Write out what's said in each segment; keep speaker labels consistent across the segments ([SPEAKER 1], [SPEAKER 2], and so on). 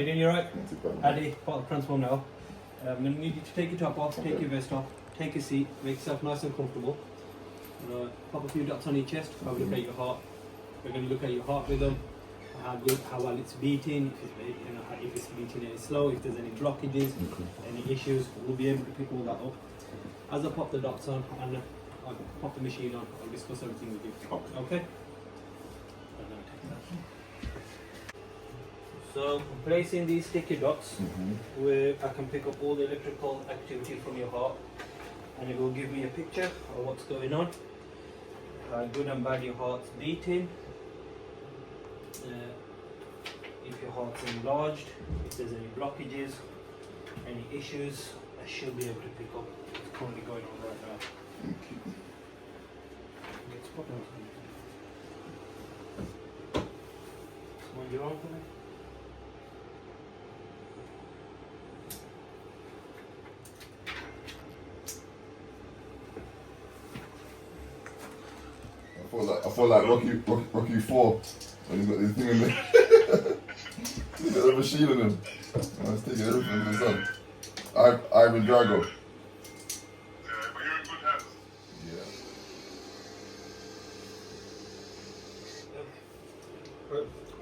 [SPEAKER 1] you doing? You right? Addy, part of Transform now. I'm going to need you to take your top off, take your vest off, take a seat, make yourself nice and comfortable. Pop a few dots on your chest, have a look at your heart. We're going to look at your heart rhythm, how good, how well it's beating, if it's beating any slow, if there's any blockages, any issues. We'll be able to pick all that up. As I pop the dots on and I'll pop the machine on, I'll discuss everything with you. Okay? So I'm placing these sticky dots where I can pick up all the electrical activity from your heart, and it will give me a picture of what's going on, how good and bad your heart's beating, if your heart's enlarged, if there's any blockages, any issues. I should be able to pick up what's currently going on right now. Let's pop it on. Someone you're on for me?
[SPEAKER 2] I feel like Rocky 4 when he's got this thing in there. He's got the machine on him. He's taking everything from his son. Ivan Drago.
[SPEAKER 3] Yeah, but you're in good hands.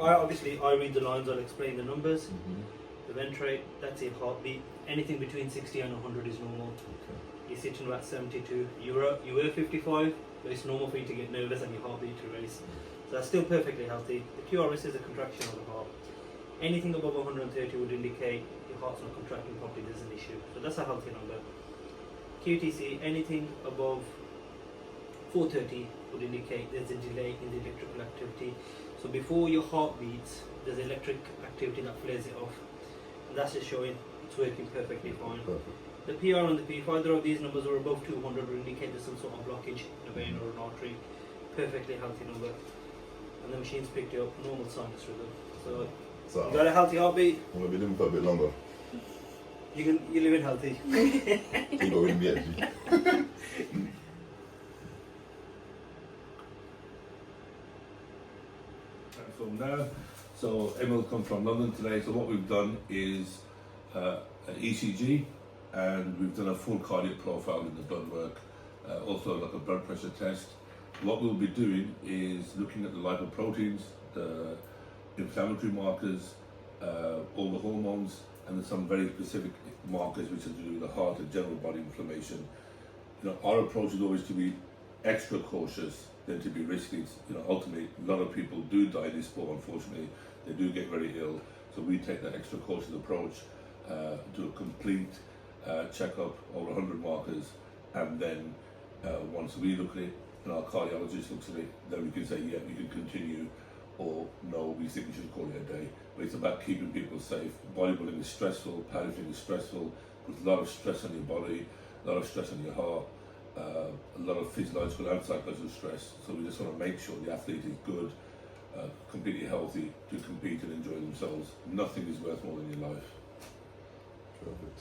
[SPEAKER 2] Yeah.
[SPEAKER 1] Obviously, I read the lines, I'll explain the numbers. The vent rate, that's your heartbeat. Anything between 60 and 100 is normal. You're sitting about 72. You were 55, but it's normal for you to get nervous and your heartbeat to race. So that's still perfectly healthy. The QRS is a contraction of the heart. Anything above 130 would indicate your heart's not contracting properly, there's an issue. So that's a healthy number. QTC, anything above 430 would indicate there's a delay in the electrical activity. So before your heart beats, there's electric activity that flares it off. And that's just showing it's working perfectly fine. The PR and the P, if either of these numbers are above 200 would indicate there's some sort of blockage in a vein or an artery. Perfectly healthy number. And the machine's picked it up, normal sinus rhythm. So you got a healthy heartbeat?
[SPEAKER 2] I'm going to be living for a bit longer.
[SPEAKER 1] You're living healthy.
[SPEAKER 2] You got with me actually.
[SPEAKER 4] From now, so Emil come from London today. So what we've done is an ECG, and we've done a full cardiac profile in the blood work, also like a blood pressure test. What we'll be doing is looking at the lipoproteins, the inflammatory markers, all the hormones, and then some very specific markers which are to do with the heart and general body inflammation. Our approach is always to be extra cautious than to be risky. Ultimately, a lot of people do die in this sport, unfortunately. They do get very ill. So we take that extra cautious approach, do a complete checkup, over 100 markers, and then once we look at it, and our cardiologist looks at it, then we can say, yeah, we can continue, or no, we think we should call it a day. But it's about keeping people safe. Bodybuilding is stressful, powerlifting is stressful, puts a lot of stress on your body, a lot of stress on your heart, a lot of physiological and psychological stress. So we just want to make sure the athlete is good, completely healthy to compete and enjoy themselves. Nothing is worth more than your life.
[SPEAKER 2] Perfect.